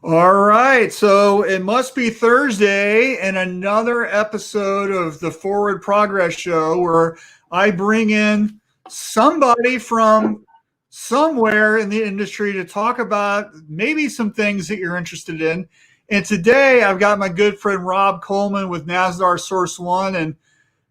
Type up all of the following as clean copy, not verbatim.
All right, so it must be Thursday and another episode of the Forward Progress Show where I bring in somebody from somewhere in the industry to talk about maybe some things that you're interested in. And today I've got my good friend Rob Coleman with NazDar SourceOne.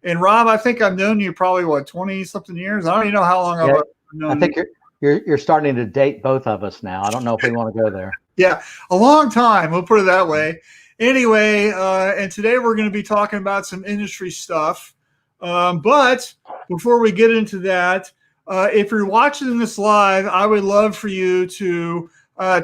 And Rob, I think I've known you probably, 20 something years? I don't even know how long Yeah, I've I known you. think you're starting to date both of us now. I don't know if we want to go there. Yeah, a long time. We'll put it that way. Anyway, and today we're going to be talking about some industry stuff. But before we get into that, if you're watching this live, I would love for you to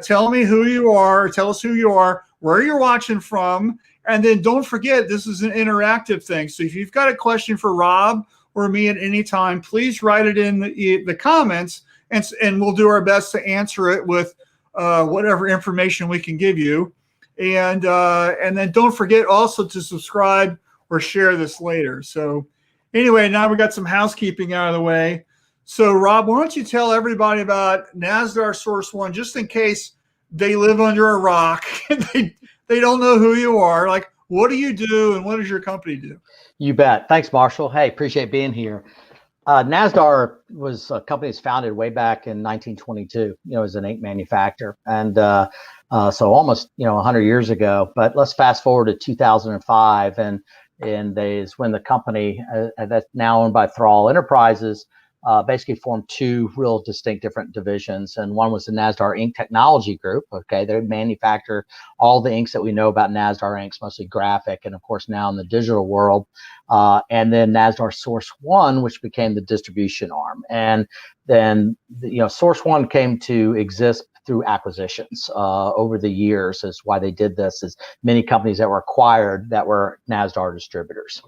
tell me who you are, tell us who you are, where you're watching from, and then don't forget this is an interactive thing. So if you've got a question for Rob or me at any time, please write it in the comments, and we'll do our best to answer it with whatever information we can give you. And then don't forget also to subscribe or share this later. So anyway, now we got some housekeeping out of the way. So Rob, why don't you tell everybody about NazDar SourceOne, just in case they live under a rock and they don't know who you are. Like, what do you do and what does your company do? You bet. Thanks, Marshall. Hey, appreciate being here. NazDar was a company that's founded way back in 1922, as an ink manufacturer. And so almost, 100 years ago. But let's fast forward to 2005. And is when the company that's now owned by Thrall Enterprises basically formed two real distinct different divisions. And one was the NazDar Ink Technology Group. Okay, they manufacture all the inks that we know about NazDar inks, mostly graphic, and of course now in the digital world. And then NazDar SourceOne, which became the distribution arm. And then SourceOne came to exist through acquisitions over the years. Is why they did this. Is many companies that were acquired that were NazDar distributors.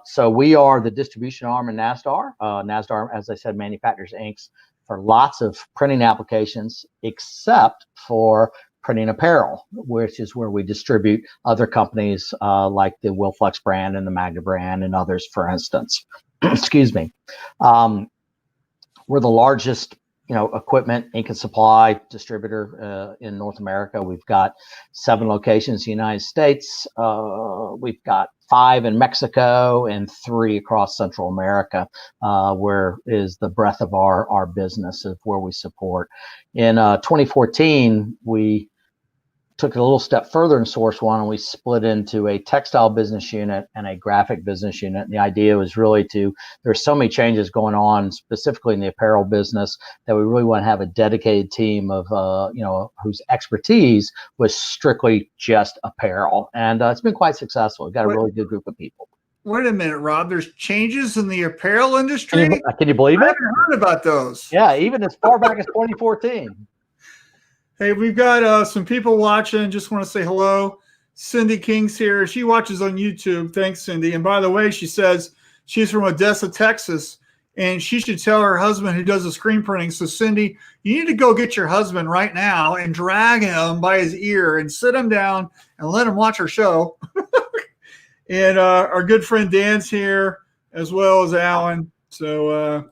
So we are the distribution arm in NazDar. NazDar, as I said, manufactures inks for lots of printing applications, except for printing apparel, which is where we distribute other companies like the Wilflex brand and the Magna brand and others, for instance. Excuse me. We're the largest equipment, ink and supply distributor in North America. We've got 7 locations in the United States. We've got 5 in Mexico and 3 across Central America, where is the breadth of our business of where we support. In 2014, we took it a little step further in SourceOne, and we split into a textile business unit and a graphic business unit. And the idea was really there's so many changes going on, specifically in the apparel business, that we really want to have a dedicated team of, whose expertise was strictly just apparel. And it's been quite successful. We've got a really good group of people. Wait a minute, Rob. There's changes in the apparel industry? Can you believe it? I haven't heard about those. Yeah, even as far back as 2014. Hey, we've got some people watching. Just want to say hello. Cindy King's here. She watches on YouTube. Thanks, Cindy. And by the way, she says she's from Odessa, Texas, and she should tell her husband who does the screen printing. So, Cindy, you need to go get your husband right now and drag him by his ear and sit him down and let him watch our show. And our good friend Dan's here, as well as Alan. So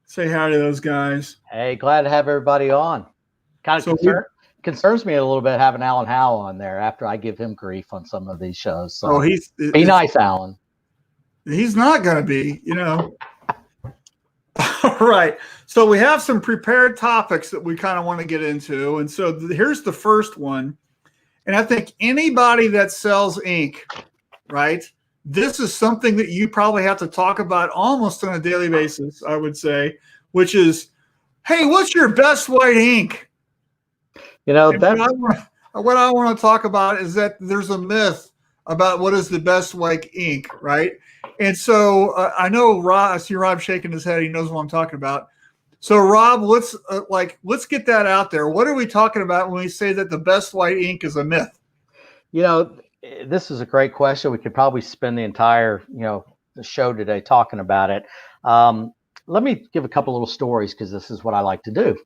say hi to those guys. Hey, glad to have everybody on. Kind of concerns me a little bit having Alan Howe on there after I give him grief on some of these shows. So be nice, Alan. He's not going to be, All right. So we have some prepared topics that we kind of want to get into. And so here's the first one. And I think anybody that sells ink, right, this is something that you probably have to talk about almost on a daily basis, I would say, which is, hey, what's your best white ink? What I want to talk about is that there's a myth about what is the best white ink, right? And so I know Rob. I see Rob shaking his head. He knows what I'm talking about. So Rob, let's get that out there. What are we talking about when we say that the best white ink is a myth? This is a great question. We could probably spend the entire the show today talking about it. Let me give a couple little stories because this is what I like to do.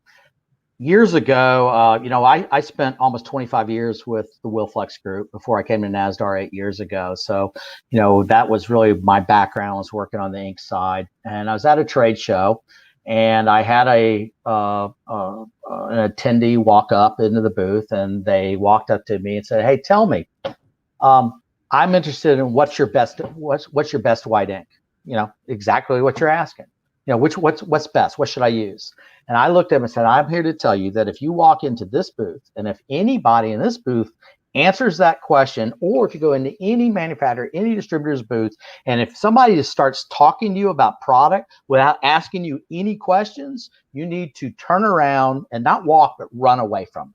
Years ago, I spent almost 25 years with the Wilflex Group before I came to NazDar 8 years ago. So, that was really my background. I was working on the ink side, and I was at a trade show, And I had an attendee walk up into the booth, and they walked up to me and said, "Hey, tell me, I'm interested in what's your best white ink? You know, exactly what you're asking. You know, what's best? What should I use?" And I looked at him and said, "I'm here to tell you that if you walk into this booth, and if anybody in this booth answers that question, or if you go into any manufacturer, any distributor's booth, and if somebody just starts talking to you about product without asking you any questions, you need to turn around and not walk, but run away from them."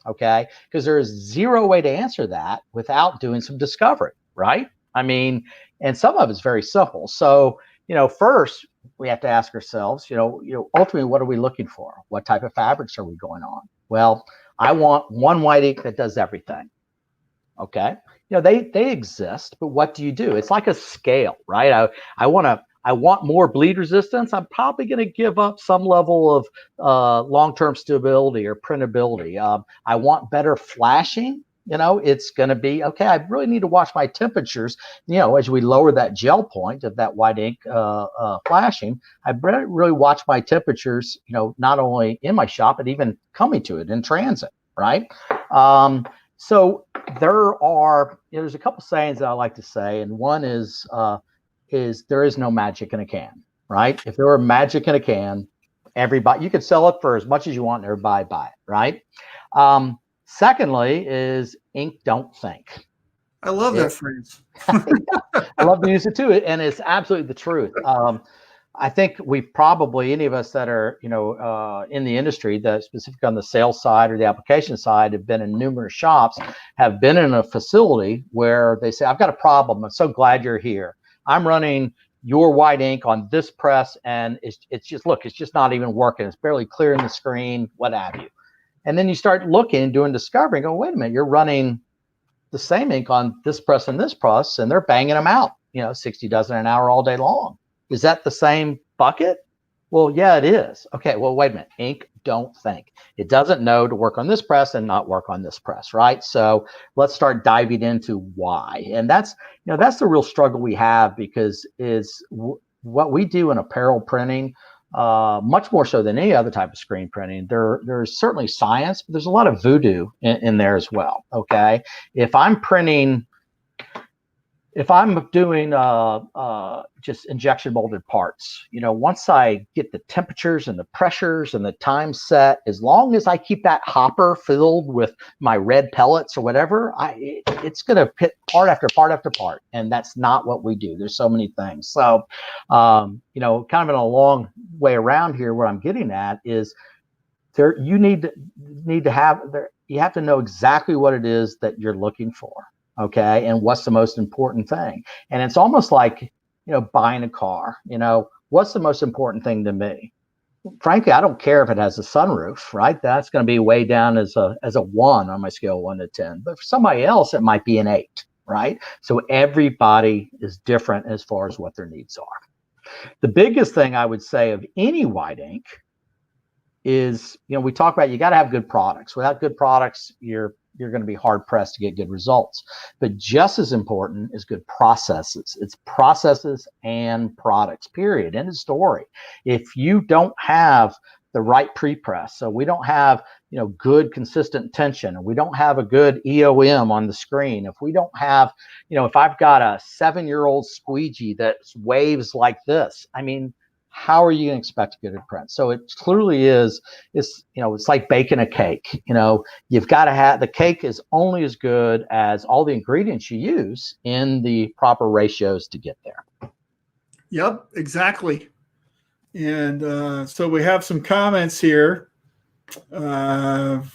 Okay? Because there is zero way to answer that without doing some discovery, right? I mean, and some of it's very simple. So, first we have to ask ourselves, ultimately, what are we looking for? What type of fabrics are we going on? Well, I want one white ink that does everything. Okay. They exist, but what do you do? It's like a scale, right? I want more bleed resistance. I'm probably going to give up some level of long-term stability or printability. I want better flashing. It's going to be, okay, I really need to watch my temperatures. As we lower that gel point of that white ink flashing, I really watch my temperatures, not only in my shop, but even coming to it in transit, right? So there's a couple sayings that I like to say, and one is there is no magic in a can, right? If there were magic in a can, everybody, you could sell it for as much as you want and everybody buy it, right? Secondly is ink don't think. I love that phrase. I love to use it too, and it's absolutely the truth. I think we've probably, any of us that are, in the industry, that specifically on the sales side or the application side, have been in numerous shops, have been in a facility where they say, "I've got a problem. I'm so glad you're here. I'm running your white ink on this press, and it's just not even working. It's barely clearing the screen, what have you." And then you start looking and doing discovery and go, "Wait a minute, you're running the same ink on this press and this press, and they're banging them out, 60 dozen an hour all day long. Is that the same bucket?" Well, yeah, it is. Okay, well, wait a minute. Ink don't think. It doesn't know to work on this press and not work on this press, right? So let's start diving into why. And that's the real struggle we have, because what we do in apparel printing, much more so than any other type of screen printing, there's certainly science, but there's a lot of voodoo in there as well, okay? If I'm doing just injection molded parts, once I get the temperatures and the pressures and the time set, as long as I keep that hopper filled with my red pellets or whatever, it's going to pit part after part after part. And that's not what we do. There's so many things. So, kind of in a long way around here, what I'm getting at is you have to know exactly what it is that you're looking for. Okay. And what's the most important thing? And it's almost like, buying a car, what's the most important thing to me? Frankly, I don't care if it has a sunroof, right? That's going to be way down as a 1 on my scale, 1 to 10, but for somebody else, it might be an 8, right? So everybody is different as far as what their needs are. The biggest thing I would say of any white ink is, we talk about, you got to have good products. Without good products, you're going to be hard pressed to get good results. But just as important is good processes. It's processes and products, period. End of story. If you don't have the right pre-press, so we don't have, good consistent tension, and we don't have a good EOM on the screen, if we don't have, if I've got a 7-year-old squeegee that waves like this, how are you going to expect to get a print? So it clearly is, it's like baking a cake. You've got to have, the cake is only as good as all the ingredients you use in the proper ratios to get there. Yep, exactly. And so we have some comments here. Alan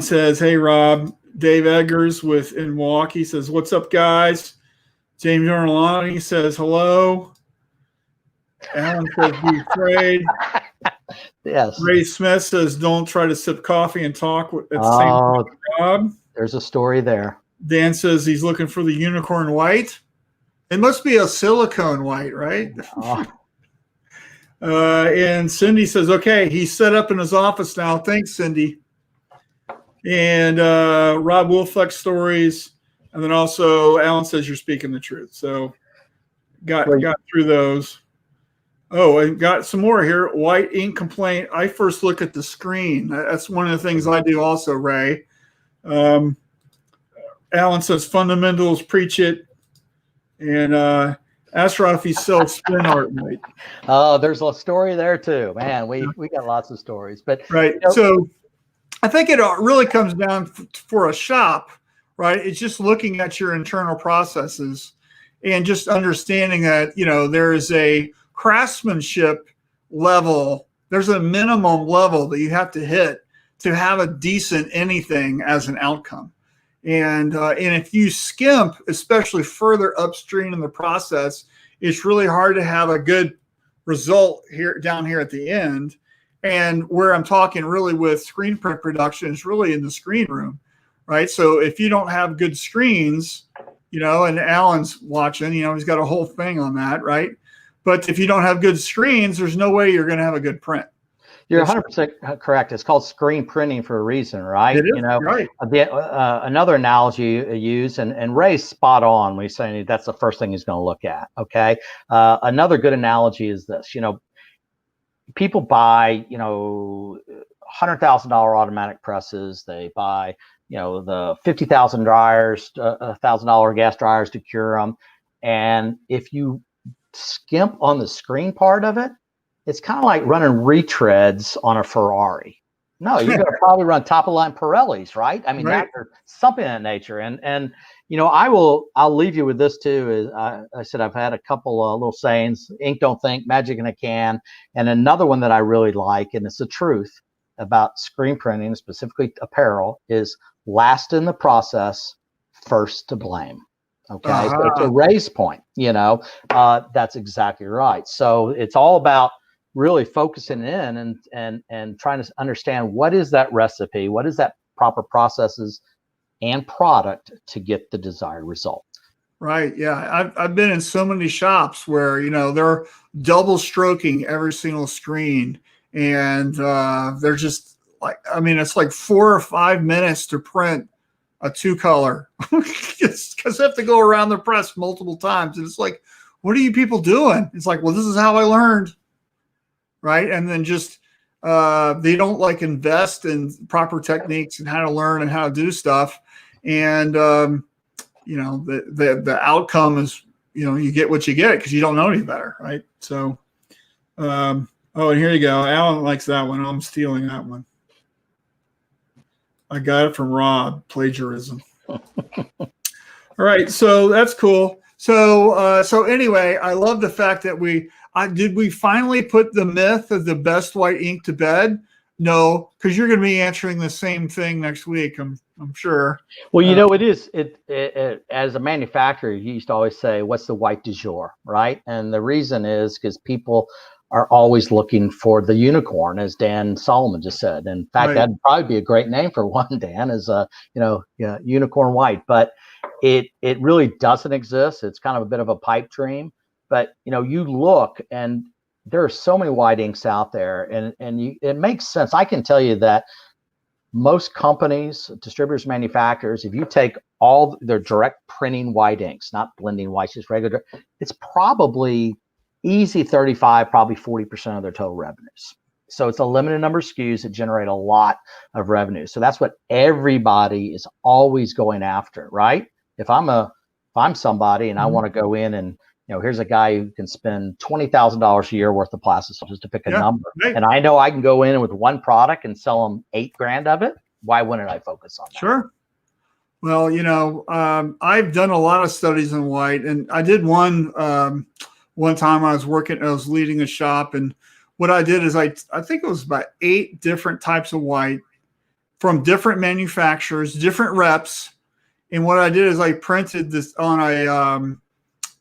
says, "Hey, Rob." Dave Eggers in Milwaukee says, "What's up, guys?" James Orlani says, "Hello." Alan says, "Be afraid." Yes. Ray Smith says, "Don't try to sip coffee and talk at the same time, Rob." There's a story there. Dan says he's looking for the unicorn white. It must be a silicone white, right? Oh. And Cindy says, "Okay, he's set up in his office now. Thanks, Cindy." And Rob Wolfleck stories. And then also Alan says, "You're speaking the truth." So got through those. Oh, I got some more here. White ink complaint. I first look at the screen. That's one of the things I do also, Ray. Um, Alan says fundamentals, preach it. And ask Rob if he sells spin art, right? Oh, there's a story there too, man. We got lots of stories, but right. So I think it really comes down for a shop, right? It's just looking at your internal processes and just understanding that there is a craftsmanship level. There's a minimum level that you have to hit to have a decent anything as an outcome. And if you skimp, especially further upstream in the process, it's really hard to have a good result down here at the end. And where I'm talking really with screen print production is really in the screen room, right? So if you don't have good screens, and Alan's watching, he's got a whole thing on that, right? But if you don't have good screens, there's no way you're going to have a good print. You're 100% correct. It's called screen printing for a reason, right? It is, right. Another analogy you use, and Ray's spot on when he's saying that's the first thing he's going to look at. Okay. Another good analogy is this. People buy, $100,000 automatic presses. They buy, the 50,000 dryers, $1,000 gas dryers to cure them. And if you skimp on the screen part of it, it's kind of like running retreads on a Ferrari. No, you're going to probably run top of line Pirellis, right? I mean, right. Or something of that nature. And I'll leave you with this too. Is I said I've had a couple of little sayings: ink don't think, magic in a can. And another one that I really like, and it's the truth about screen printing, specifically apparel, is last in the process, first to blame. Okay, so to Ray's point, that's exactly right. So it's all about really focusing in and trying to understand what is that recipe, what is that proper processes and product to get the desired result. Right. Yeah. I've been in so many shops where, they're double stroking every single screen, and they're just like, it's like 4 or 5 minutes to print a 2-color because they have to go around the press multiple times. And it's like, what are you people doing? It's like, well, this is how I learned. Right. And then just they don't invest in proper techniques and how to learn and how to do stuff. And, the outcome is, you get what you get because you don't know any better. Right. So, and here you go. Alan likes that one. I'm stealing that one. I got it from Rob, plagiarism. All right. So that's cool. So anyway, I love the fact that we finally put the myth of the best white ink to bed? No, because you're going to be answering the same thing next week, I'm sure. Well, it is as a manufacturer, you used to always say, "What's the white du jour?" Right? And the reason is because people are always looking for the unicorn, as Dan Solomon just said. In fact, that'd probably be a great name for one, Dan, is unicorn white. But it really doesn't exist. It's kind of a bit of a pipe dream. But you look, and there are so many white inks out there, and it makes sense. I can tell you that most companies, distributors, manufacturers, if you take all their direct printing white inks, not blending whites, just regular, it's probably easy 35, probably 40% of their total revenues. So it's a limited number of SKUs that generate a lot of revenue. So that's what everybody is always going after, right? If I'm somebody and I want to go in and here's a guy who can spend $20,000 a year worth of plastic, just to pick a number. Right. And I know I can go in with one product and sell them $8,000 of it. Why wouldn't I focus on that? Sure. Well, I've done a lot of studies in white, and I did one time I was leading a shop, and what I did is I think it was about 8 different types of white from different manufacturers, different reps. And what I did is I printed this on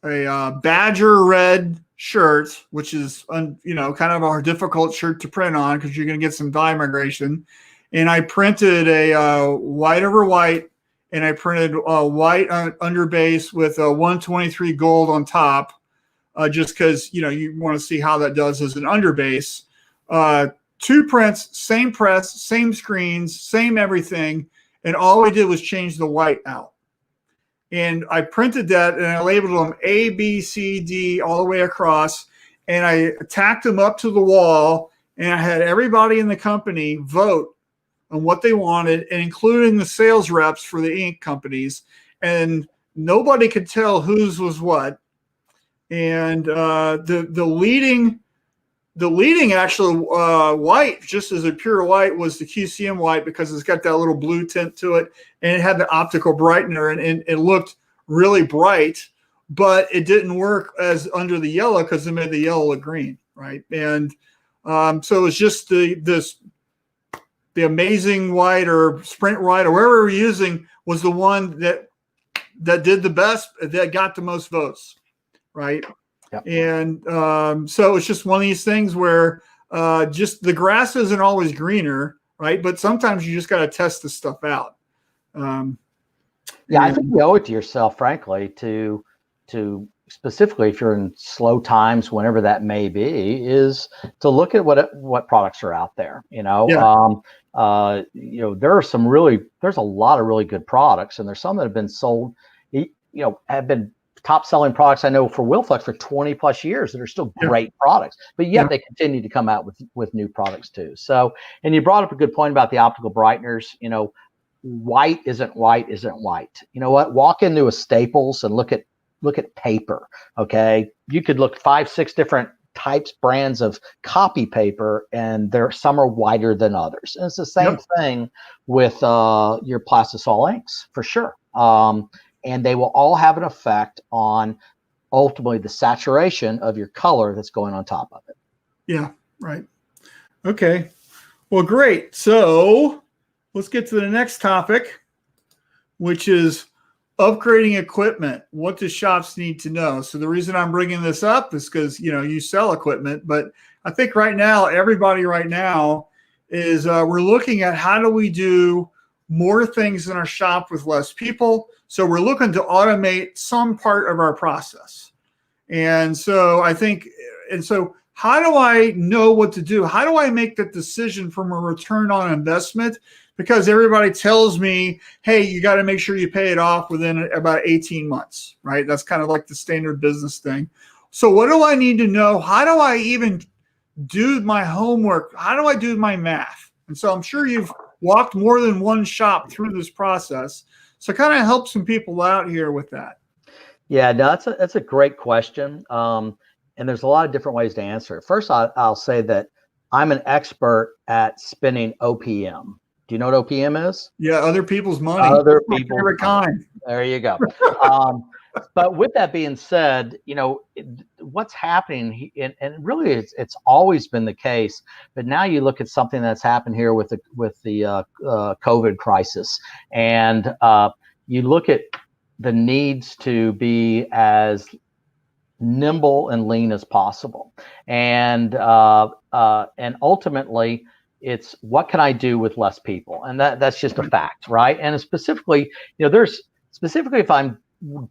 a badger red shirt, which is, kind of a difficult shirt to print on because you're going to get some dye migration. And I printed a white over white, and I printed a white underbase with a 123 gold on top, just because, you want to see how that does as an underbase. 2 prints, same press, same screens, same everything. And all I did was change the white out. And I printed that, and I labeled them A, B, C, D all the way across. and I tacked them up to the wall, and I had everybody in the company vote on what they wanted, and including the sales reps for the ink companies, and nobody could tell whose was what. And the leading actual white, just as a pure white, was the QCM white, because it's got that little blue tint to it, and it had the optical brightener, and it looked really bright, but it didn't work as under the yellow because it made the yellow look green, right? And so it was just the amazing white or sprint white or wherever we're using was the one that did the best, that got the most votes, right? Yep. And so it's just one of these things where just the grass isn't always greener, right? But sometimes you just got to test the stuff out. Yeah, I think you owe it to yourself, frankly, to specifically if you're in slow times, whenever that may be, is to look at what products are out there. You know, there's a lot of really good products, and there's some that have been sold, have been top selling products. I know for Wilflex for 20 plus years that are still great products, but yet they continue to come out with new products too. So, and you brought up a good point about the optical brighteners. White isn't white. You know what? Walk into a Staples and look at paper. Okay. You could look 5-6 different types, brands of copy paper, and some are whiter than others. And it's the same thing with your plastisol inks, for sure. And they will all have an effect on ultimately the saturation of your color that's going on top of it. Yeah, right. Okay. Well, great. So let's get to the next topic, which is upgrading equipment. What do shops need to know? So the reason I'm bringing this up is because, you sell equipment, but I think everybody right now is we're looking at how do we do more things in our shop with less people. So we're looking to automate some part of our process. And so how do I know what to do? How do I make that decision from a return on investment? Because everybody tells me, hey, you got to make sure you pay it off within about 18 months, right? That's kind of like the standard business thing. So what do I need to know? How do I even do my homework? How do I do my math? And so I'm sure you've walked more than one shop through this process. So kind of help some people out here with that. Yeah, no, that's a great question. And there's a lot of different ways to answer it. First, I'll say that I'm an expert at spending OPM. Do you know what OPM is? Yeah, other people's money. Other people's favorite kind. There you go. But with that being said, what's happening, and really it's always been the case, but now you look at something that's happened here with the COVID crisis, and you look at the needs to be as nimble and lean as possible, and ultimately it's what can I do with less people, and that's just a fact, right? And specifically, if I'm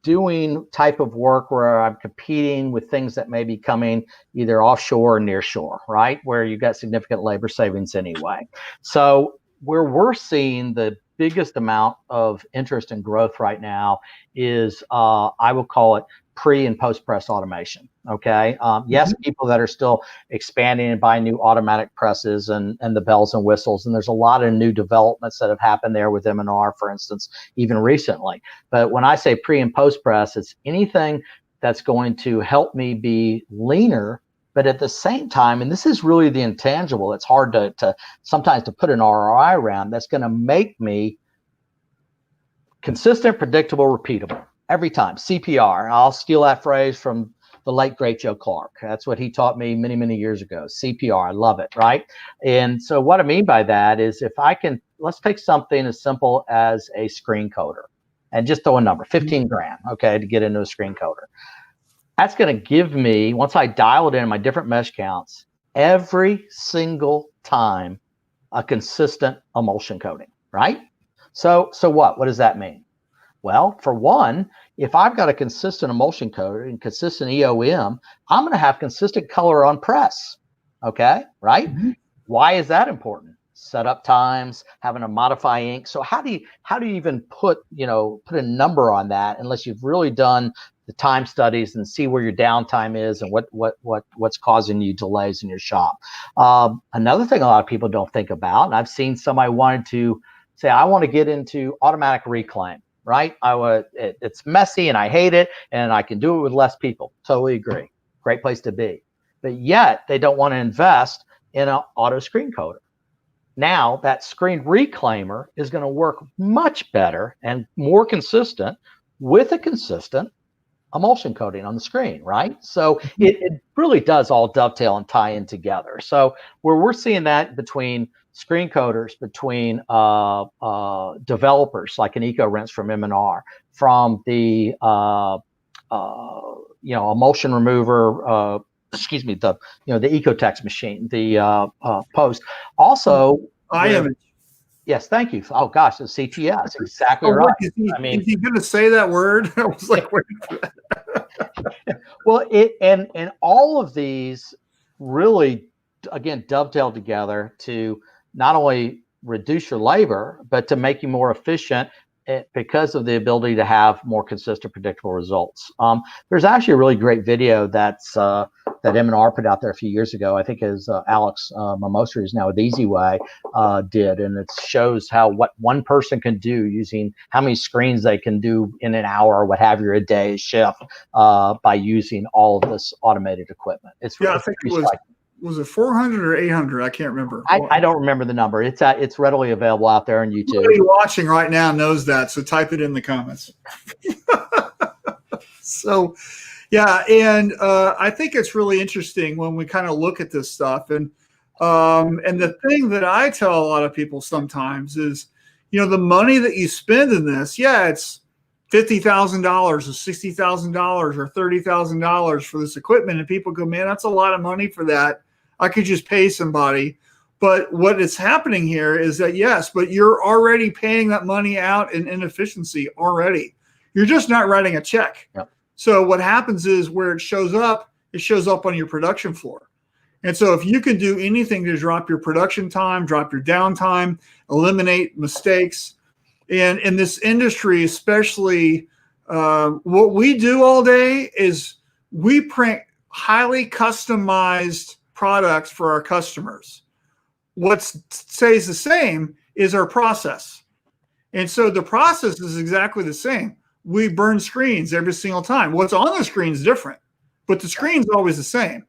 doing type of work where I'm competing with things that may be coming either offshore or near shore, right? Where you got significant labor savings anyway. So where we're seeing the biggest amount of interest and growth right now is, I will call it pre and post press automation. Okay. Yes, people that are still expanding and buying new automatic presses and the bells and whistles. And there's a lot of new developments that have happened there with M&R, for instance, even recently. But when I say pre and post press, it's anything that's going to help me be leaner, but at the same time, and this is really the intangible, it's hard to sometimes to put an ROI around, that's going to make me consistent, predictable, repeatable. Every time. CPR. I'll steal that phrase from the late, great Joe Clark. That's what he taught me many, many years ago. CPR. I love it, right? And so what I mean by that is let's take something as simple as a screen coder and just throw a number, 15 grand, okay, to get into a screen coder. That's going to give me, once I dial it in my different mesh counts, every single time a consistent emulsion coating, right? So what does that mean? Well, for one, if I've got a consistent emulsion coating and consistent EOM, I'm going to have consistent color on press. Okay, right? Why is that important? Setup times, having to modify ink. So how do you even put a number on that unless you've really done the time studies and see where your downtime is and what's causing you delays in your shop. Another thing a lot of people don't think about, and I've seen somebody wanted to say, I want to get into automatic reclaim, right? It's messy and I hate it, and I can do it with less people. Totally agree. Great place to be. But yet they don't want to invest in an auto screen coater. Now that screen reclaimer is going to work much better and more consistent with a consistent emulsion coating on the screen, right? So it really does all dovetail and tie in together. So where we're seeing that between screen coaters, between developers like an EcoRinse from M&R, from the emulsion remover, the Ecotex machine, the Post. Also, yes, thank you. Oh gosh, the CTS, exactly right. Is he going to say that word? I was like, waiting for that. Well, and all of these really, again, dovetail together to not only reduce your labor, but to make you more efficient because of the ability to have more consistent, predictable results. There's actually a really great video that M&R put out there a few years ago. I think is Alex Mimosri is now with Easyway did, and it shows what one person can do using how many screens they can do in an hour or what have you, a day shift by using all of this automated equipment. It's I think it was it 400 or 800? I can't remember. I don't remember the number. It's readily available out there on YouTube. Everybody watching right now knows that, so type it in the comments. So, yeah, and I think it's really interesting when we kind of look at this stuff, and the thing that I tell a lot of people sometimes is, the money that you spend in this, it's $50,000 or $60,000 or $30,000 for this equipment, and people go, man, that's a lot of money for that. I could just pay somebody. But what is happening here is that, yes, but you're already paying that money out in inefficiency already. You're just not writing a check. Yep. So what happens is where it shows up on your production floor. And so if you can do anything to drop your production time, drop your downtime, eliminate mistakes, and in this industry, especially, what we do all day is we print highly customized products for our customers. What stays the same is our process. And so the process is exactly the same. We burn screens every single time. What's on the screen is different, but the screen's always the same,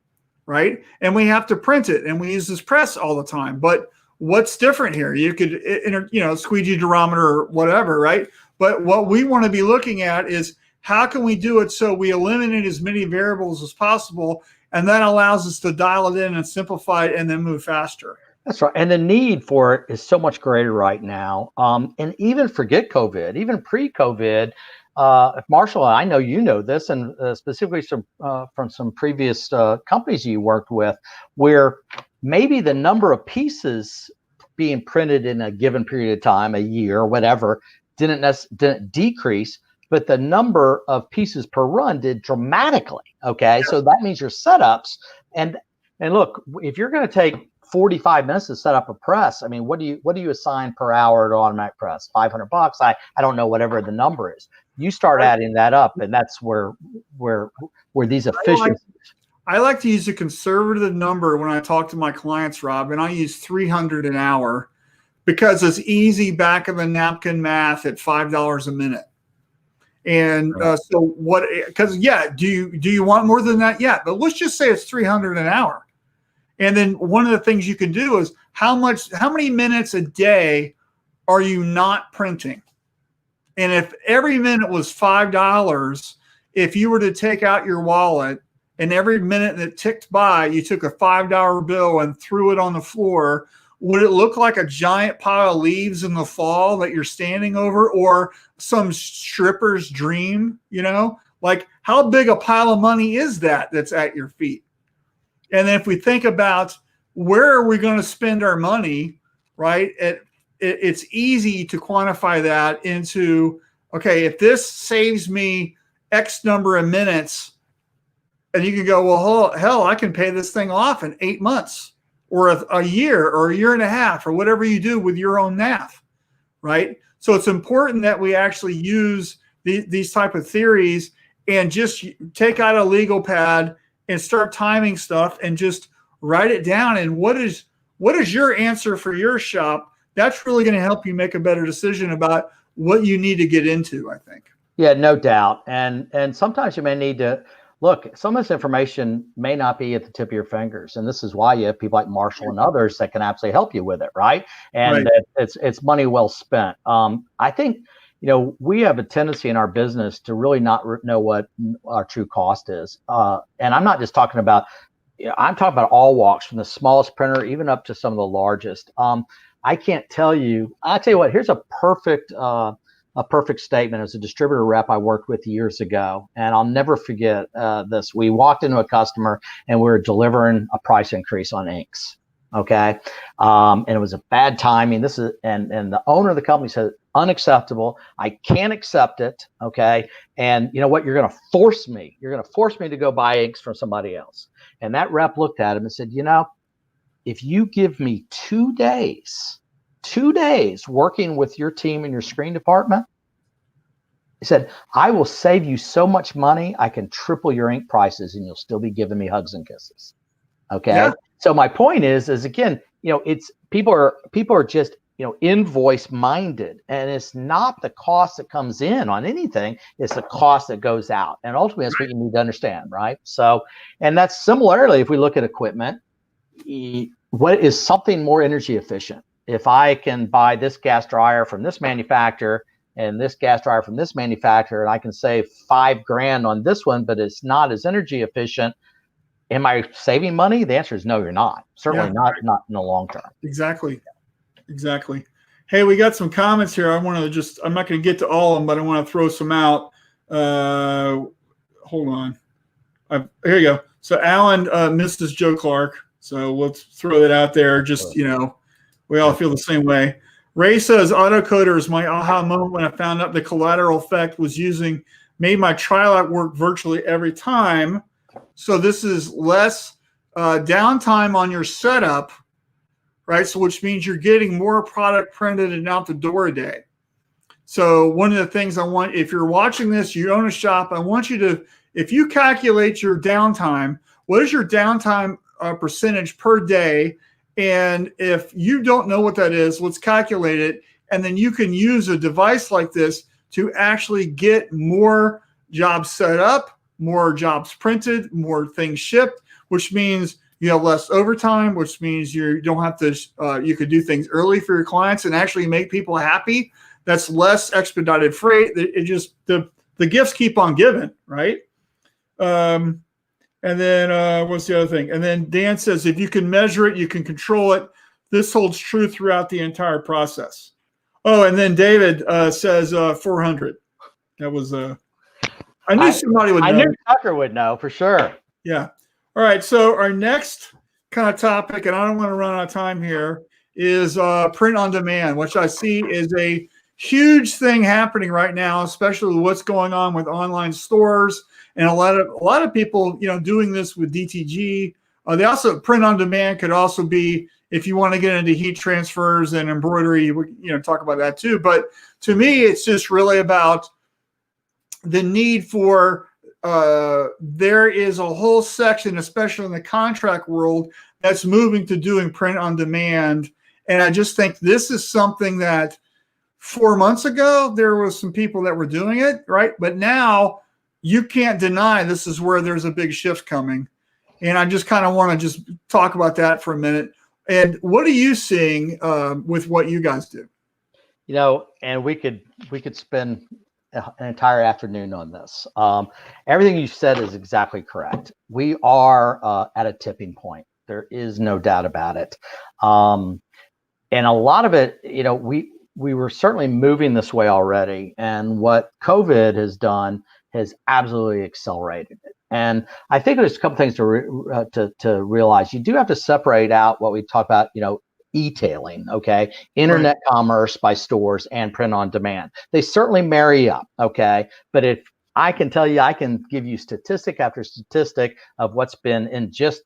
right? And we have to print it, and we use this press all the time. But what's different here? You could, squeegee durometer or whatever, right? But what we want to be looking at is how can we do it so we eliminate as many variables as possible, and that allows us to dial it in and simplify it and then move faster. That's right. And the need for it is so much greater right now. And even forget COVID, even pre-COVID, if Marshall, I know you know this, and specifically from some previous companies you worked with, where maybe the number of pieces being printed in a given period of time, a year or whatever, didn't decrease, but the number of pieces per run did dramatically. Okay, so that means your setups and look, if you're going to take 45 minutes to set up a press, I mean, what do you assign per hour to automatic press? $500? I don't know, whatever the number is. You start adding that up, and that's where these efficiencies. I like to use a conservative number when I talk to my clients, Rob, and I use $300 an hour because it's easy back of the napkin math at $5 a minute. And so what? Because do you want more than that? Yeah, but let's just say it's $300 an hour. And then one of the things you can do is how many minutes a day are you not printing? And if every minute was $5, if you were to take out your wallet and every minute that ticked by, you took a $5 bill and threw it on the floor, would it look like a giant pile of leaves in the fall that you're standing over, or some stripper's dream? Like, how big a pile of money is that's at your feet? And then if we think about where are we going to spend our money, right? It's easy to quantify that into, okay, if this saves me X number of minutes, and you can go, well, hell, I can pay this thing off in 8 months or a year or a year and a half or whatever you do with your own math, right? So it's important that we actually use these type of theories and just take out a legal pad and start timing stuff and just write it down. And what is your answer for your shop? That's really going to help you make a better decision about what you need to get into, I think. Yeah, no doubt. And sometimes you may need to look, some of this information may not be at the tip of your fingers. And this is why you have people like Marshall and others that can absolutely help you with it, right? And it's money well spent. I think, we have a tendency in our business to really not know what our true cost is. And I'm not just talking about, I'm talking about all walks, from the smallest printer even up to some of the largest. I can't tell you. I'll tell you what. Here's a perfect statement. As a distributor rep I worked with years ago, and I'll never forget this. We walked into a customer and we were delivering a price increase on inks. Okay, and it was a bad timing. This is and the owner of the company said, unacceptable. I can't accept it. Okay, and you know what? You're going to force me. You're going to force me to go buy inks from somebody else. And that rep looked at him and said, if you give me 2 days working with your team in your screen department, he said, I will save you so much money. I can triple your ink prices and you'll still be giving me hugs and kisses. Okay. Yeah. So my point is again, it's people are just, invoice minded, and it's not the cost that comes in on anything. It's the cost that goes out. And ultimately that's what you need to understand. Right. So, and that's similarly, if we look at equipment, what is something more energy efficient? If I can buy this gas dryer from this manufacturer and this gas dryer from this manufacturer, and I can save $5,000 on this one, but it's not as energy efficient, am I saving money? The answer is no, you're not. Certainly not in the long term. Exactly. Hey, we got some comments here. I'm not going to get to all of them, but I want to throw some out. Hold on. Here you go. So Alan, Mrs. Joe Clark. So let's throw that out there. Just, we all feel the same way. Ray says, autocoder is my aha moment when I found out the collateral effect made my trial work virtually every time. So this is less downtime on your setup, right? So which means you're getting more product printed and out the door a day. So one of the things if you're watching this, you own a shop, I want you to, if you calculate your downtime, what is your downtime percentage per day? And if you don't know what that is, let's calculate it. And then you can use a device like this to actually get more jobs set up, more jobs printed, more things shipped, which means you have less overtime, which means you don't have to, you could do things early for your clients and actually make people happy. That's less expedited freight. It just, the gifts keep on giving, right? And then what's the other thing? And then Dan says, if you can measure it, you can control it. This holds true throughout the entire process. Oh, and then David says 400. That was, I knew somebody would know. I knew Tucker would know for sure. Yeah. All right. So our next kind of topic, and I don't want to run out of time here, is print on demand, which I see is a huge thing happening right now, especially with what's going on with online stores. And a lot of people, doing this with DTG. They also, print on demand could also be, if you want to get into heat transfers and embroidery, talk about that too. But to me, it's just really about the need for, there is a whole section, especially in the contract world, that's moving to doing print on demand. And I just think this is something that 4 months ago, there was some people that were doing it, right? But now you can't deny this is where there's a big shift coming. And I just kind of want to just talk about that for a minute. And what are you seeing with what you guys do? And we could spend an entire afternoon on this. Everything you said is exactly correct. We are at a tipping point. There is no doubt about it. And a lot of it, we were certainly moving this way already. And what COVID has done has absolutely accelerated it. And I think there's a couple things to realize. You do have to separate out what we talk about, e-tailing, okay, internet commerce by stores and print on demand. They certainly marry up, okay. But if I can tell you, I can give you statistic after statistic of what's been in just,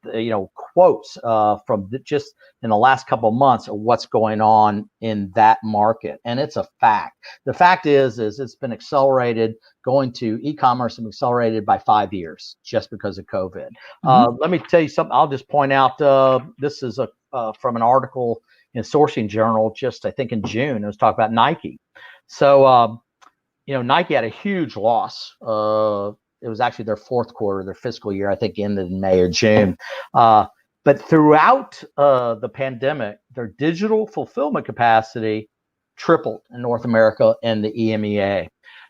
quotes from just in the last couple of months of what's going on in that market. And it's a fact. The fact is it's been accelerated. Going to e-commerce and accelerated by 5 years just because of COVID. Let me tell you something. I'll just point out, this is from an article in Sourcing Journal, just I think in June. It was talking about Nike. So, Nike had a huge loss. It was actually their fourth quarter, their fiscal year, I think ended in May or June. But throughout the pandemic, their digital fulfillment capacity tripled in North America and the EMEA.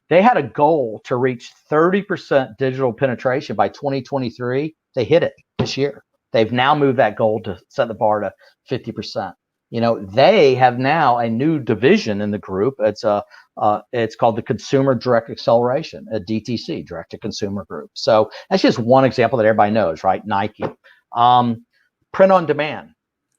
They had a goal to reach 30% digital penetration by 2023. They hit it this year. They've now moved that goal to set the bar to 50%. They have now a new division in the group. It's called the Consumer Direct Acceleration, a DTC, Direct to Consumer Group. So that's just one example that everybody knows, right? Nike. Print on demand.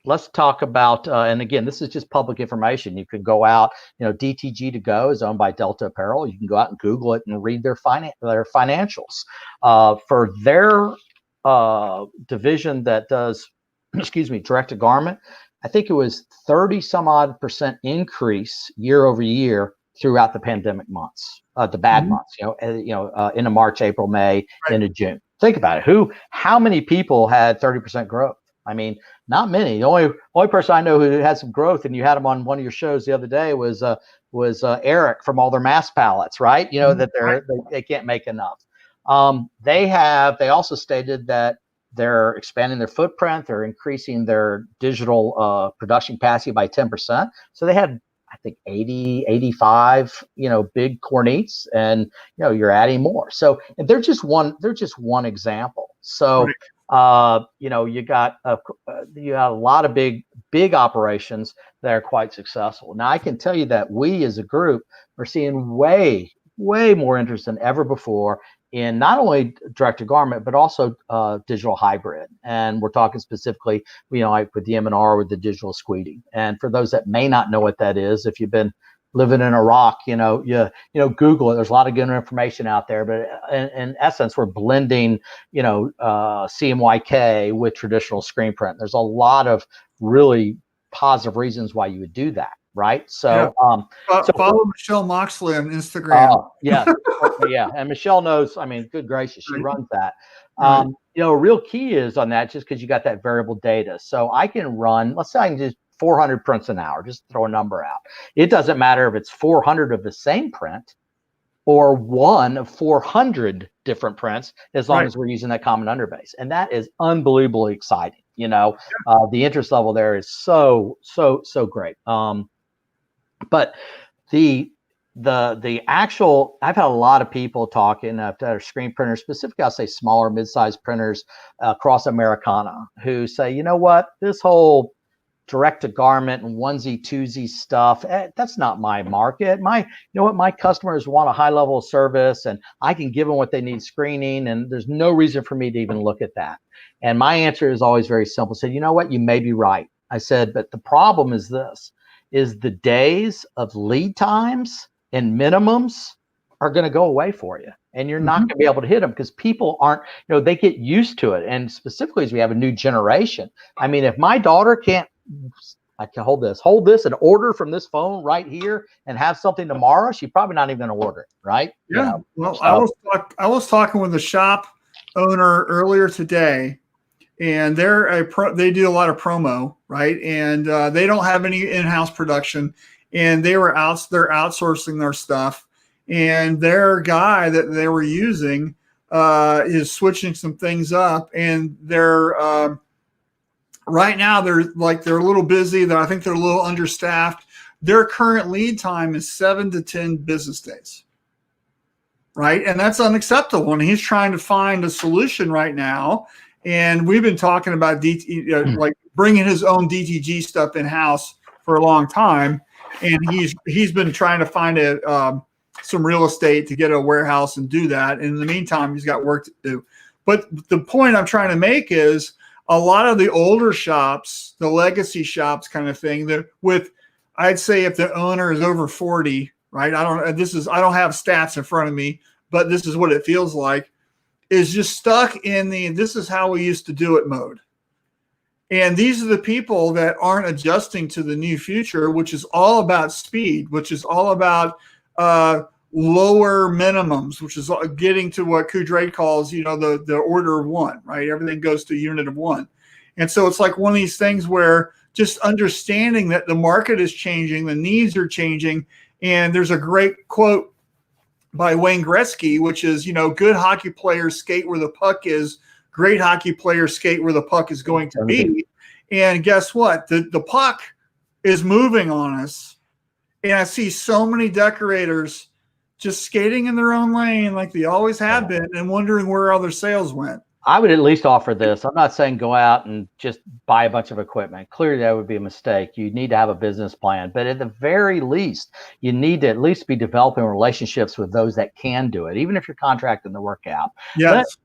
Let's talk about, and again, this is just public information. You can go out, DTG to Go is owned by Delta Apparel. You can go out and Google it and read their financials. For their division that does, direct to garment, I think it was 30 some odd % increase year over year throughout the pandemic months, the bad months, into March, April, May, into June. Think about it. How many people had 30% growth? I mean, not many. The only person I know who had some growth, and you had him on one of your shows the other day, was Eric from All Their Mass Pallets, right? That they can't make enough. They also stated that they're expanding their footprint. They're increasing their digital production capacity by 10%. So they had, I think, 80, 85, big cornets, and you're adding more. So they're just one example. So you got a lot of big operations that are quite successful. Now I can tell you that we as a group are seeing way more interest than ever before in not only direct to garment, but also digital hybrid. And we're talking specifically, like with the M&R, with the digital squeeding. And for those that may not know what that is, if you've been living in Iraq, Google it. There's a lot of good information out there, but in essence, we're blending, CMYK with traditional screen print. There's a lot of really positive reasons why you would do that. Right. So, follow Michelle Moxley on Instagram. Yeah. And Michelle knows, good gracious, she runs that. A real key is on that, just because you got that variable data. So I can run, let's say I can do 400 prints an hour, just throw a number out. It doesn't matter if it's 400 of the same print or one of 400 different prints, as long as we're using that common underbase. And that is unbelievably exciting. The interest level there is so great. But the actual, I've had a lot of people talking that are screen printers, specifically, I'll say smaller, mid-sized printers across Americana, who say, you know what, this whole direct to garment and onesie, twosie stuff, that's not my market. My customers want a high level of service, and I can give them what they need screening, and there's no reason for me to even look at that. And my answer is always very simple. I said, you know what, you may be right. I said, but the problem is this. Is the days of lead times and minimums are going to go away for you. And you're not going to be able to hit them because people aren't, they get used to it. And specifically as we have a new generation. If my daughter can't, I can hold this and order from this phone right here and have something tomorrow, she's probably not even going to order it. Right. Yeah. Well, so, I was talking with the shop owner earlier today, and they do a lot of promo, right? And they don't have any in-house production, and they're outsourcing their stuff. And their guy that they were using is switching some things up, and they're right now they're a little busy. I think they're a little understaffed. Their current lead time is 7 to 10 business days, right? And that's unacceptable. And he's trying to find a solution right now. And we've been talking about like bringing his own DTG stuff in house for a long time, and he's been trying to find some real estate to get a warehouse and do that. And in the meantime, he's got work to do. But the point I'm trying to make is a lot of the older shops, the legacy shops kind of thing, I'd say if the owner is over 40, right? I don't have stats in front of me, but this is what it feels like, is just stuck in the this is how we used to do it mode. And these are the people that aren't adjusting to the new future, which is all about speed, which is all about lower minimums, which is getting to what Kudray calls, the order of one, right? Everything goes to a unit of one. And so it's like one of these things where just understanding that the market is changing, the needs are changing. And there's a great quote by Wayne Gretzky, which is, good hockey players skate where the puck is, great hockey players skate where the puck is going to be. And guess what? The puck is moving on us. And I see so many decorators just skating in their own lane like they always have been and wondering where all their sales went. I would at least offer this. I'm not saying go out and just buy a bunch of equipment. Clearly, that would be a mistake. You need to have a business plan. But at the very least, you need to at least be developing relationships with those that can do it, even if you're contracting the work out. Yes.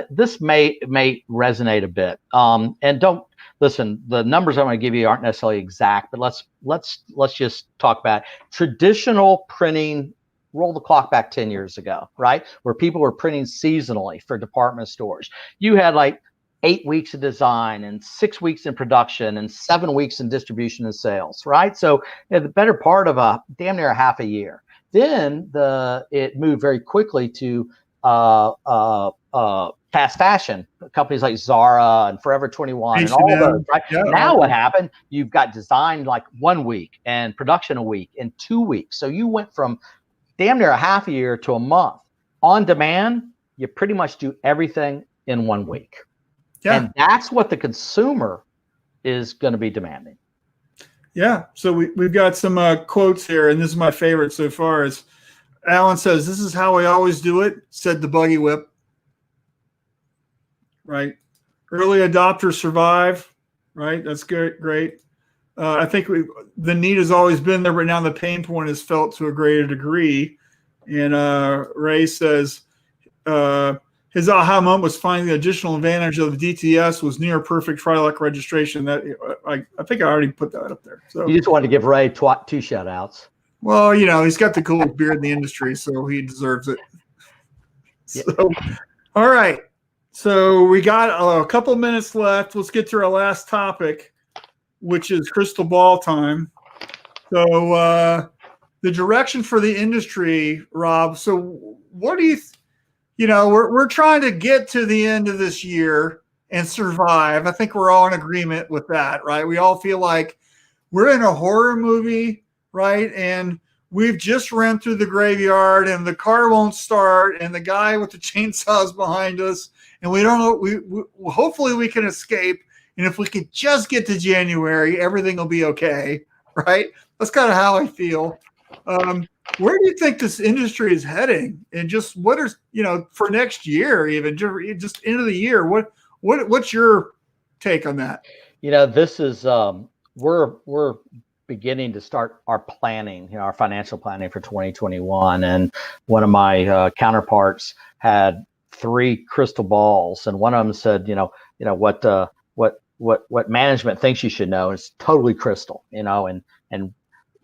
This may resonate a bit. And don't listen, the numbers I'm going to give you aren't necessarily exact, but let's just talk about traditional printing. Roll the clock back 10 years ago, right? Where people were printing seasonally for department stores. You had like 8 weeks of design and 6 weeks in production and 7 weeks in distribution and sales, right? So the better part of a damn near a half a year. Then it moved very quickly to fast fashion companies like Zara and Forever 21 and all those, right? Yeah. Now what happened? You've got design like 1 week and production a week and 2 weeks. So you went from damn near a half a year to a month. On demand, you pretty much do everything in 1 week. Yeah. And that's what the consumer is going to be demanding. Yeah. So we've got some quotes here, and this is my favorite so far. Is Alan says, "This is how we always do it," said the buggy whip. Right. Early adopters survive. Right. That's great. I think the need has always been there, but now the pain point is felt to a greater degree. And Ray says his aha moment was finding the additional advantage of the DTS was near perfect Trilec registration. That I think I already put that up there. So you just wanted to give Ray two shout outs. Well, he's got the coolest beard in the industry, so he deserves it. Yeah. So, all right. So we got a couple minutes left. Let's get to our last topic, which is crystal ball time. So the direction for the industry, Rob. So what do you, we're trying to get to the end of this year and survive. I think we're all in agreement with that, right? We all feel like we're in a horror movie, right? And we've just ran through the graveyard and the car won't start and the guy with the chainsaw is behind us. And we don't know, we hopefully we can escape. And if we could just get to January, everything will be okay, right? That's kind of how I feel. Where do you think this industry is heading? And just what are, for next year, even just end of the year, what's your take on that? This is, we're beginning to start our planning, our financial planning for 2021. And one of my counterparts had 3 crystal balls, and one of them said, what management thinks you should know is totally crystal, and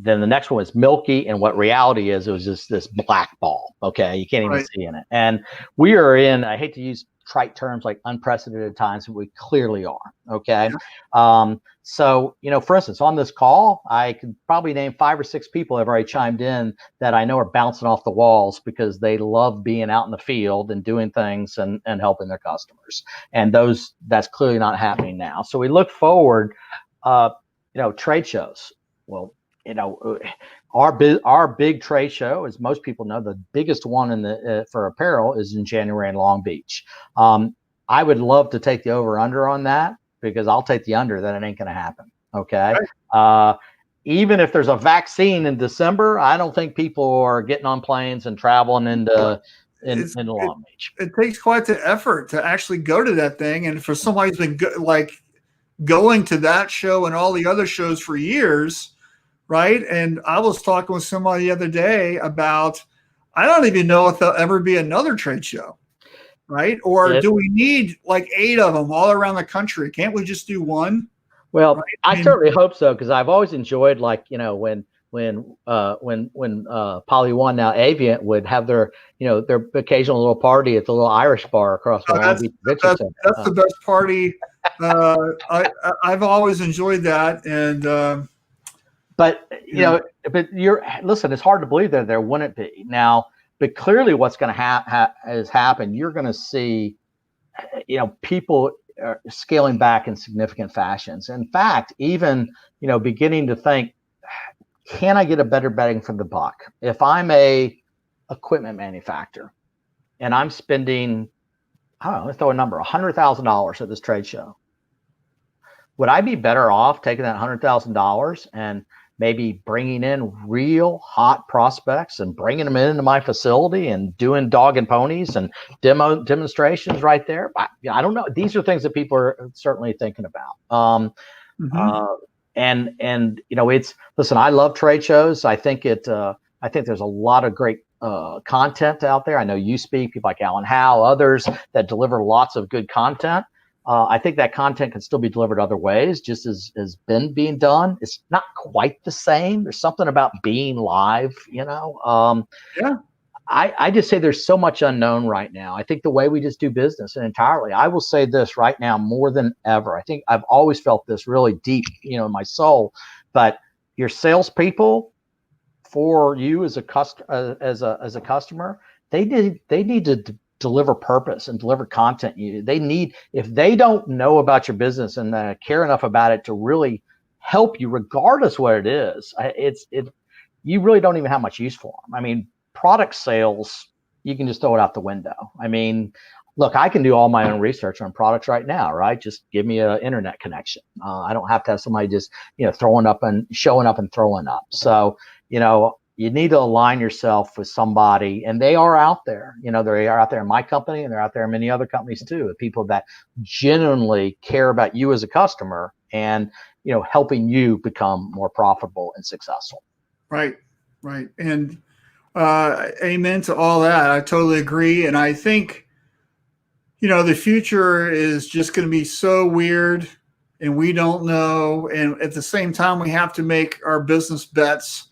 then the next one was milky, and what reality is, it was just this black ball. Okay, you can't even see in it. And we are in, I hate to use trite terms like unprecedented times, but we clearly are. Okay. Yeah. So, for instance, on this call, I could probably name 5 or 6 people that have already chimed in that I know are bouncing off the walls because they love being out in the field and doing things and helping their customers. And that's clearly not happening now. So we look forward, trade shows. Well, our big trade show, as most people know, the biggest one for apparel is in January in Long Beach. I would love to take the over under on that because I'll take the under that it ain't going to happen. Okay. Right. Even if there's a vaccine in December, I don't think people are getting on planes and traveling into Long Beach. It takes quite the effort to actually go to that thing. And for somebody who's been going to that show and all the other shows for years, right? And I was talking with somebody the other day about, I don't even know if there'll ever be another trade show, right? Or do we need like 8 of them all around the country? Can't we just do one? Well, right? I certainly hope so, because I've always enjoyed when Poly One, now Avient, would have their their occasional little party at the little Irish bar across from Long Beach Convention Center. That's the best party. I've always enjoyed that, and but listen, it's hard to believe that there wouldn't be now. But clearly, what's going to happen. You're going to see, people are scaling back in significant fashions. In fact, even beginning to think, can I get a better bang for the buck? If I'm a equipment manufacturer and I'm spending, I don't know, let's throw a number, $100,000 at this trade show, would I be better off taking that $100,000 and maybe bringing in real hot prospects and bringing them into my facility and doing dog and ponies and demonstrations right there? I don't know. These are things that people are certainly thinking about. And it's, listen, I love trade shows. I think there's a lot of great content out there. I know you speak, people like Alan Howe, others that deliver lots of good content. I think that content can still be delivered other ways, just as been being done. It's not quite the same. There's something about being live, I just say there's so much unknown right now. I think the way we just do business, and entirely, I will say this right now more than ever. I think I've always felt this really deep, in my soul, but your salespeople, for you as a customer, they need to deliver purpose and deliver content. They need, if they don't know about your business and care enough about it to really help you, regardless what it is, you really don't even have much use for them. I mean, product sales, you can just throw it out the window. I mean, look, I can do all my own research on products right now, right? Just give me an internet connection. I don't have to have somebody just, showing up and throwing up. So, you need to align yourself with somebody, and they are out there. They are out there in my company, and they're out there in many other companies too. People that genuinely care about you as a customer, and helping you become more profitable and successful. Right. And amen to all that. I totally agree, and I think the future is just going to be so weird, and we don't know. And at the same time, we have to make our business bets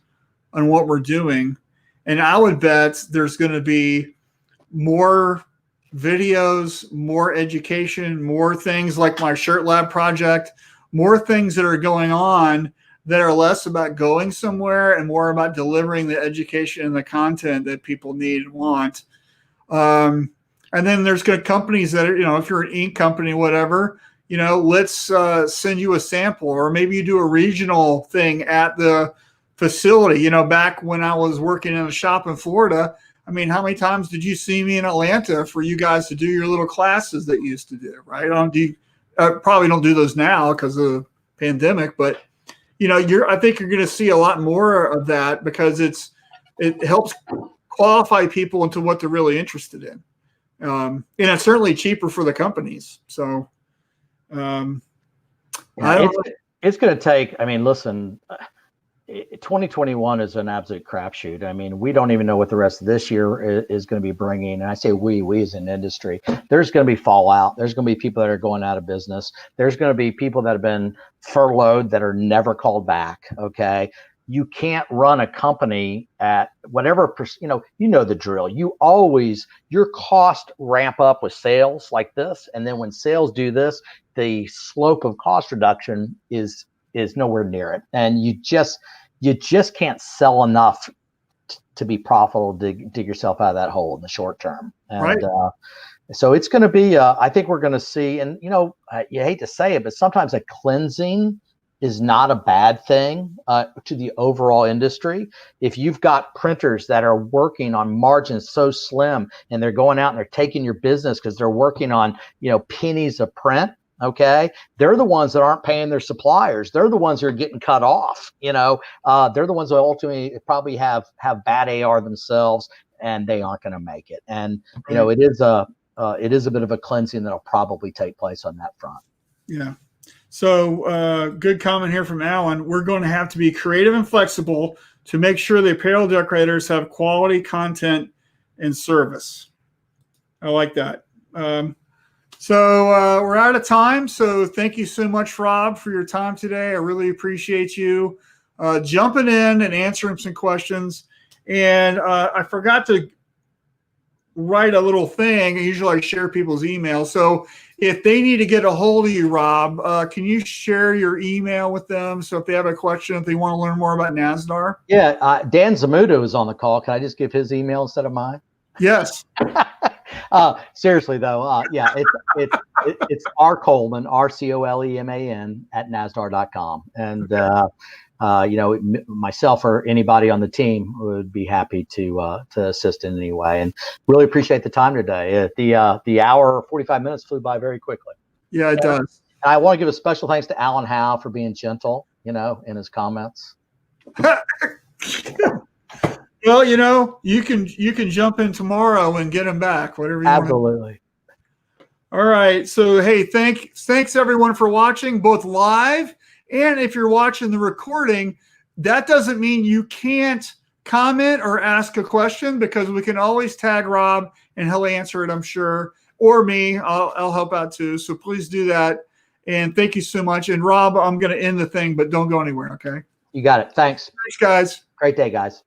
on what we're doing. And I would bet there's going to be more videos, more education, more things like my Shirt Lab project, more things that are going on that are less about going somewhere and more about delivering the education and the content that people need and want. And then there's good companies that are, if you're an ink company, whatever, let's send you a sample, or maybe you do a regional thing at the facility. Back when I was working in a shop in Florida, I mean, how many times did you see me in Atlanta for you guys to do your little classes that you used to do, right? Probably don't do those now because of the pandemic, but I think you're going to see a lot more of that, because it helps qualify people into what they're really interested in. And it's certainly cheaper for the companies. So it's going to take, I mean, listen, 2021 is an absolute crapshoot. I mean, we don't even know what the rest of this year is going to be bringing. And I say we as an industry, there's going to be fallout. There's going to be people that are going out of business. There's going to be people that have been furloughed that are never called back. Okay. You can't run a company at whatever, the drill. Your cost ramp up with sales like this. And then when sales do this, the slope of cost reduction is nowhere near it. And you just can't sell enough to be profitable to dig yourself out of that hole in the short term. And, right. So it's going to be, I think we're going to see, and you hate to say it, but sometimes a cleansing is not a bad thing to the overall industry. If you've got printers that are working on margins so slim, and they're going out and they're taking your business because they're working on, pennies of print. Okay. They're the ones that aren't paying their suppliers. They're the ones that are getting cut off. They're the ones that ultimately probably have bad AR themselves, and they aren't going to make it. And, it is a bit of a cleansing that'll probably take place on that front. Yeah. So good comment here from Alan. We're going to have to be creative and flexible to make sure the apparel decorators have quality content and service. I like that. So we're out of time. So thank you so much, Rob, for your time today. I really appreciate you. jumping in and answering some questions. And I forgot to write a little thing. Usually I share people's emails. So if they need to get a hold of you, Rob, can you share your email with them? So if they have a question, if they want to learn more about NazDar? Yeah, Dan Zamudo is on the call. Can I just give his email instead of mine? Yes. Seriously though, yeah, it's R Coleman, RCOLEMAN @NazDar.com. And myself or anybody on the team would be happy to assist in any way. And really appreciate the time today. The hour 45 minutes flew by very quickly. Yeah, it does. And I want to give a special thanks to Alan Howe for being gentle, in his comments. Well, you can jump in tomorrow and get them back, whatever you Absolutely. want. All right. So, hey, thanks everyone for watching, both live and if you're watching the recording. That doesn't mean you can't comment or ask a question, because we can always tag Rob and he'll answer it, I'm sure, or me. I'll help out too. So please do that. And thank you so much. And Rob, I'm going to end the thing, but don't go anywhere. Okay. You got it. Thanks. Thanks, guys. Great day, guys.